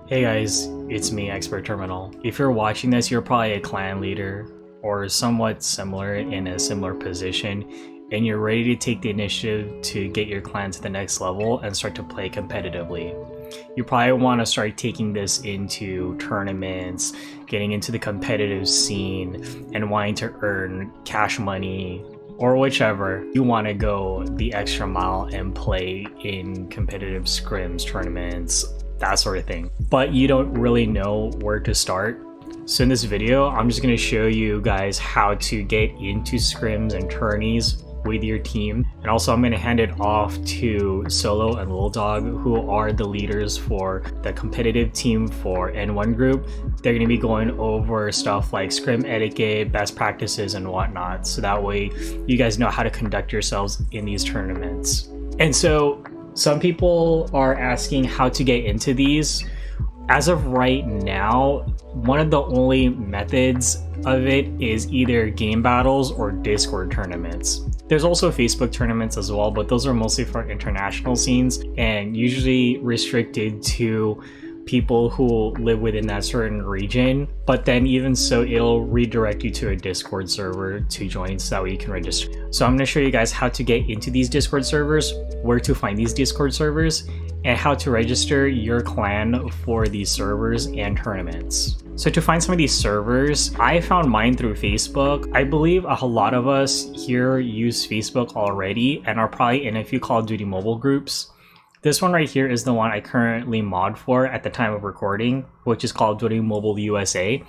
Hey guys, it's me, Expert Terminal. If you're watching this, you're probably a clan leader or somewhat similar in a similar position, and you're ready to take the initiative to get your clan to the next level and start to play competitively. You probably want to start taking this into tournaments, getting into the competitive scene, and wanting to earn cash money or whichever. You want to go the extra mile and play in competitive scrims, tournaments, that sort of thing, but you don't really know where to start. So in this video, I'm just going to show you guys how to get into scrims and tourneys with your team, and also I'm going to hand it off to Solo and Little Dog, who are the leaders for the competitive team for N1 group. They're going to be going over stuff like scrim etiquette, best practices, and whatnot, so that way you guys know how to conduct yourselves in these tournaments. And so some people are asking how to get into these. As of right now, one of the only methods of it is either game battles or Discord tournaments. There's also Facebook tournaments as well, but those are mostly for international scenes and usually restricted to people who live within that certain region. But then even so, it'll redirect you to a Discord server to join so that way you can register. So I'm going to show you guys how to get into these Discord servers, where to find these Discord servers, and how to register your clan for these servers and tournaments. So to find some of these servers, I found mine through Facebook. I believe a lot of us here use Facebook already and are probably in a few Call of Duty Mobile groups. This one right here is the one I currently mod for at the time of recording, which is Call of Duty Mobile USA.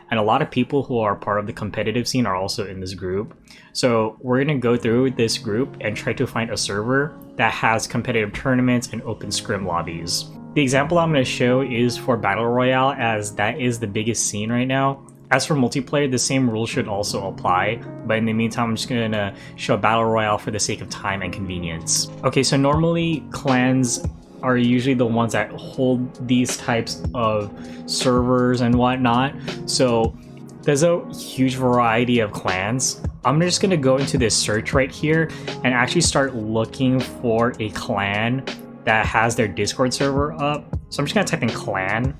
And a lot of people who are part of the competitive scene are also in this group. So we're going to go through this group and try to find a server that has competitive tournaments and open scrim lobbies. The example I'm going to show is for Battle Royale, as that is the biggest scene right now. As for multiplayer, the same rules should also apply, but in the meantime, I'm just going to show Battle Royale for the sake of time and convenience. Okay, so normally clans are usually the ones that hold these types of servers and whatnot. So there's a huge variety of clans. I'm just going to go into this search right here and actually start looking for a clan that has their Discord server up. So I'm just going to type in clan,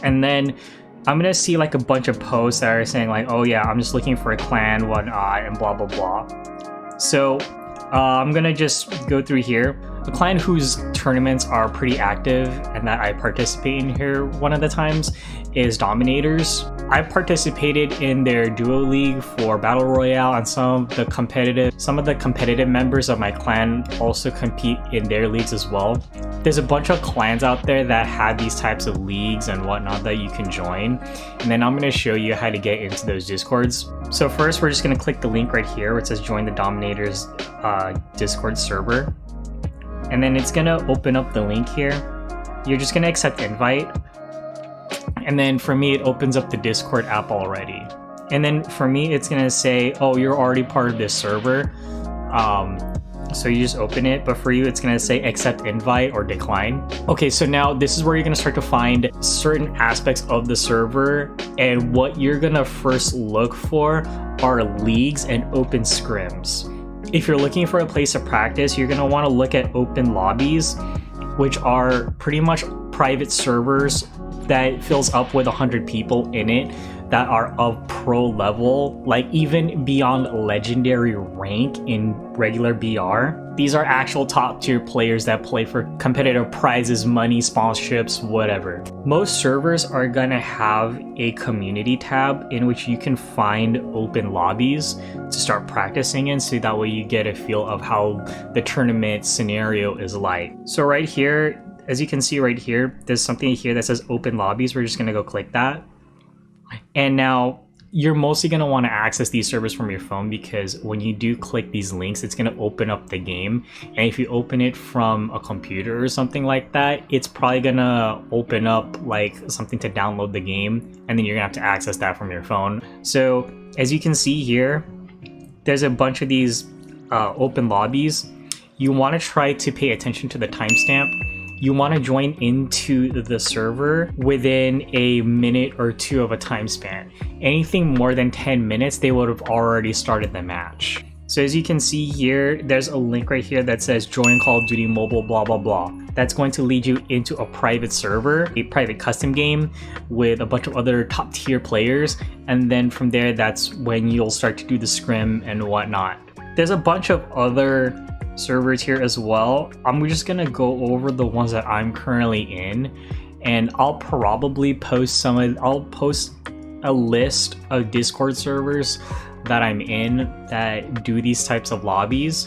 and then I'm going to see like a bunch of posts that are saying like, oh yeah, I'm just looking for a clan, whatnot, and blah, blah, blah. So I'm going to just go through here. A clan whose tournaments are pretty active and that I participate in here one of the times is Dominators. I participated in their duo league for Battle Royale, and some of the competitive members of my clan also compete in their leagues as well. There's a bunch of clans out there that have these types of leagues and whatnot that you can join, and then I'm going to show you how to get into those Discords. So first, we're just going to click the link right here where it says join the Dominators Discord server. And then it's going to open up the link here. You're just going to accept invite. And then for me, it opens up the Discord app already. And then for me, it's going to say, oh, you're already part of this server. So you just open it. But for you, it's going to say accept invite or decline. Okay, so now this is where you're going to start to find certain aspects of the server. And what you're going to first look for are leagues and open scrims. If you're looking for a place of practice, you're going to want to look at open lobbies, which are pretty much private servers that fills up with 100 people in it that are of pro level, like even beyond legendary rank in regular BR. These are actual top tier players that play for competitive prizes, money, sponsorships, whatever. Most servers are gonna have a community tab in which you can find open lobbies to start practicing in, so that way you get a feel of how the tournament scenario is like. So right here, as you can see right here, there's something here that says open lobbies. We're just gonna go click that. And now you're mostly going to want to access these servers from your phone, because when you do click these links, it's going to open up the game. And if you open it from a computer or something like that, it's probably going to open up like something to download the game, and then you're going to have to access that from your phone. So as you can see here, there's a bunch of these open lobbies. You want to try to pay attention to the timestamp. You want to join into the server within a minute or two of a time span. Anything more than 10 minutes, they would have already started the match. So as you can see here, there's a link right here that says join Call of Duty Mobile blah blah blah. That's going to lead you into a private server, a private custom game with a bunch of other top tier players, and then from there that's when you'll start to do the scrim and whatnot. There's a bunch of other servers here as well. I'm just gonna go over the ones that I'm currently in, and I'll probably post I'll post a list of Discord servers that I'm in that do these types of lobbies,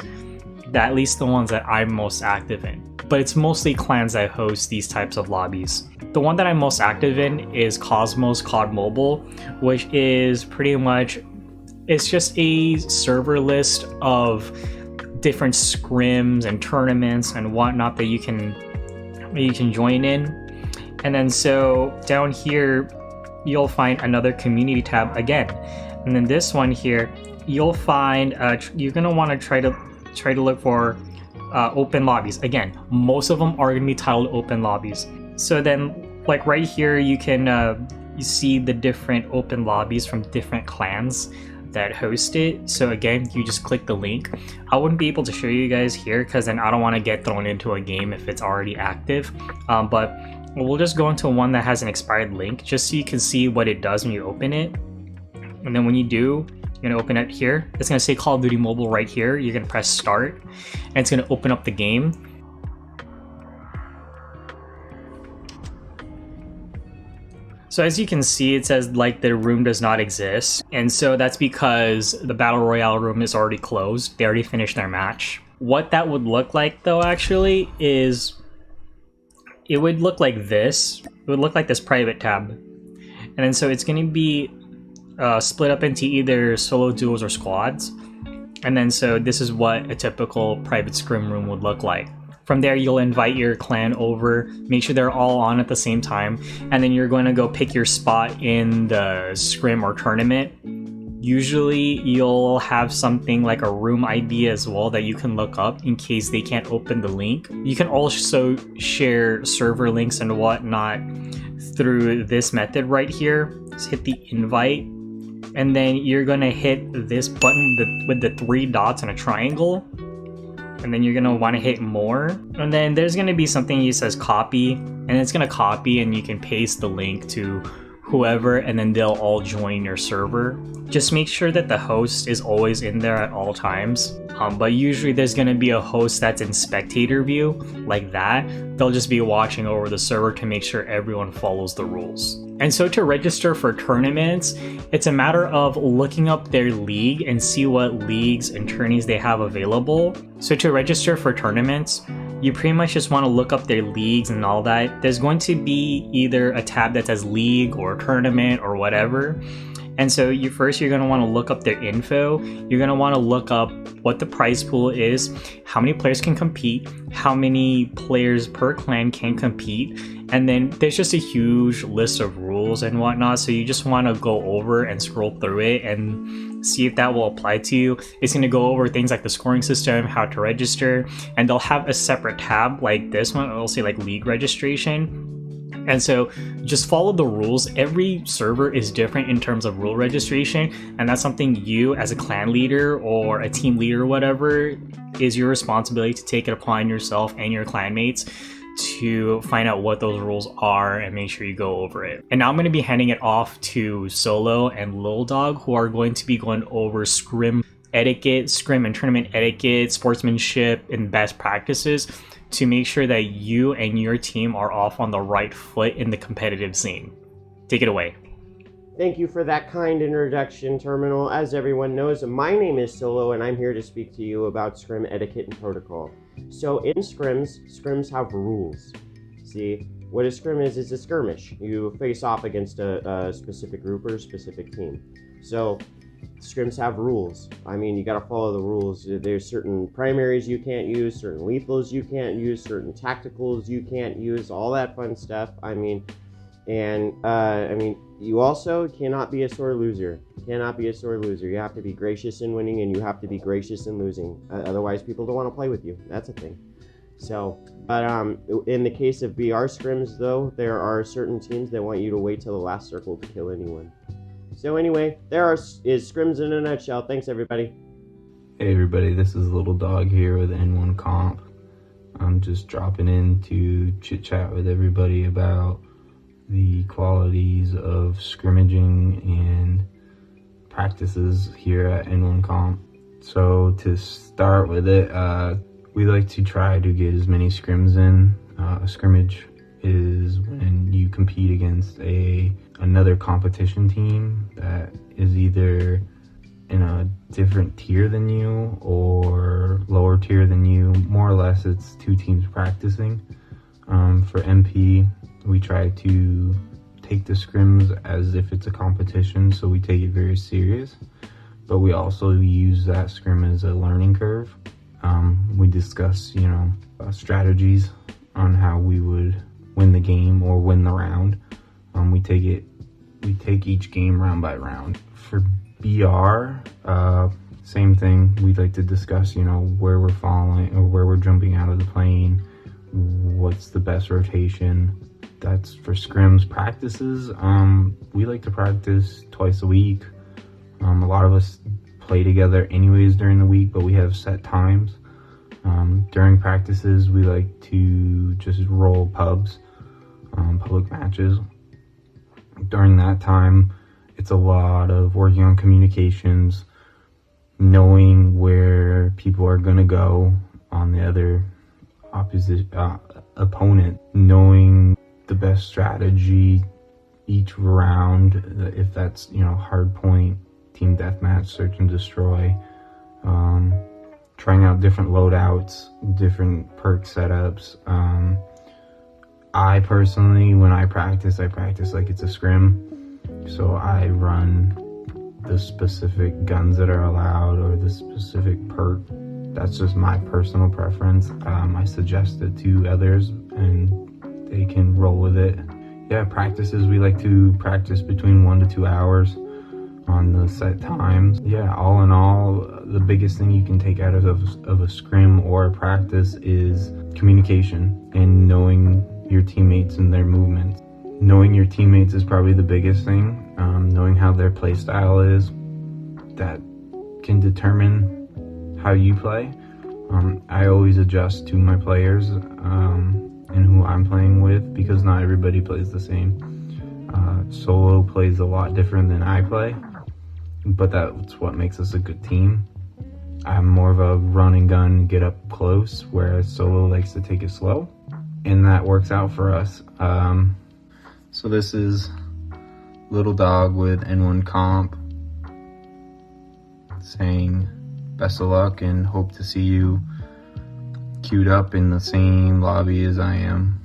at least the ones that I'm most active in. But it's mostly clans that host these types of lobbies. The one that I'm most active in is Cosmos COD Mobile, which is pretty much, it's just a server list of different scrims and tournaments and whatnot that you can join in. And then so down here you'll find another community tab again. And then this one here, you'll find you're gonna want to try to look for open lobbies. Again, most of them are gonna be titled open lobbies. So then, like right here, you can you see the different open lobbies from different clans that host it. So again, you just click the link. I wouldn't be able to show you guys here because then I don't want to get thrown into a game if it's already active. But we'll just go into one that has an expired link just so you can see what it does when you open it. And then when you do, you're gonna open it here. It's gonna say Call of Duty Mobile right here. You're gonna press start and it's gonna open up the game. So as you can see, it says like the room does not exist. And so that's because the Battle Royale room is already closed. They already finished their match. What that would look like though actually is, it would look like this. It would look like this private tab. And then so it's gonna be split up into either solo, duos, or squads. And then so this is what a typical private scrim room would look like. From there, you'll invite your clan over, make sure they're all on at the same time, and then you're going to go pick your spot in the scrim or tournament. Usually you'll have something like a room ID as well that you can look up in case they can't open the link. You can also share server links and whatnot through this method right here. Just hit the invite, and then you're gonna hit this button with the 3 dots and a triangle, and then you're gonna want to hit more, and then there's gonna be something that says copy, and it's gonna copy and you can paste the link to whoever, and then they'll all join your server. Just make sure that the host is always in there at all times. But usually there's going to be a host that's in spectator view, like that. They'll just be watching over the server to make sure everyone follows the rules. And so to register for tournaments, it's a matter of looking up their league and see what leagues and tourneys they have available. So to register for tournaments, you pretty much just want to look up their leagues and all that. There's going to be either a tab that says league or tournament or whatever. And so you're going to want to look up their info. You're going to want to look up what the prize pool is, how many players can compete, how many players per clan can compete, and then there's just a huge list of rules and whatnot. So you just want to go over and scroll through it and see if that will apply to you. It's going to go over things like the scoring system, how to register, and they'll have a separate tab like this one. It'll say like league registration. And so just follow the rules. Every server is different in terms of rule registration, and that's something you as a clan leader or a team leader or whatever is your responsibility to take it upon yourself and your clanmates to find out what those rules are and make sure you go over it. And now I'm going to be handing it off to Solo and Lil Dog, who are going to be going over scrim etiquette, scrim and tournament etiquette, sportsmanship, and best practices to make sure that you and your team are off on the right foot in the competitive scene. Take it away. Thank you for that kind introduction, Terminal. As everyone knows, my name is Solo, and I'm here to speak to you about scrim etiquette and protocol. So in scrims have rules. See, what a scrim is a skirmish. You face off against a specific group or a specific team. So scrims have rules. I mean, you gotta follow the rules. There's certain primaries you can't use, certain lethals you can't use, certain tacticals you can't use, all that fun stuff. I mean, you also cannot be a sore loser. Cannot be a sore loser. You have to be gracious in winning, and you have to be gracious in losing. Otherwise, people don't want to play with you. That's a thing. So, but in the case of BR scrims, though, there are certain teams that want you to wait till the last circle to kill anyone. So anyway, is scrims in a nutshell. Thanks, everybody. Hey everybody, this is Little Dog here with N1 Comp. I'm just dropping in to chit chat with everybody about the qualities of scrimmaging and practices here at N1 Comp. So to start with it, we like to try to get as many scrims in. A scrimmage is when you compete against another competition team that is either in a different tier than you or lower tier than you. More or less, it's two teams practicing. For MP, we try to take the scrims as if it's a competition, so we take it very serious. But we also use that scrim as a learning curve. We discuss, strategies on how we would win the game or win the round. We take each game round by round. For BR, same thing. We like to discuss, where we're falling or where we're jumping out of the plane, what's the best rotation. That's for scrims. Practices, we like to practice twice a week. A lot of us play together anyways during the week, but we have set times. During practices, we like to just roll pubs, public matches. During that time, it's a lot of working on communications, knowing where people are going to go on the other opponent, knowing the best strategy each round, if that's, hard point, team deathmatch, search and destroy, trying out different loadouts, different perk setups. I personally, when I practice like it's a scrim. So I run the specific guns that are allowed or the specific perk. That's just my personal preference. I suggest it to others and they can roll with it. Yeah, practices, we like to practice between 1 to 2 hours on the set times. Yeah, all in all, the biggest thing you can take out of a scrim or a practice is communication and knowing your teammates and their movements. Knowing your teammates is probably the biggest thing. Knowing how their play style is, that can determine how you play. I always adjust to my players and who I'm playing with, because not everybody plays the same. Solo plays a lot different than I play, but that's what makes us a good team. I'm more of a run and gun, get up close, whereas Solo likes to take it slow, and that works out for us. So this is Little Dog with N1 Comp saying best of luck and hope to see you queued up in the same lobby as I am.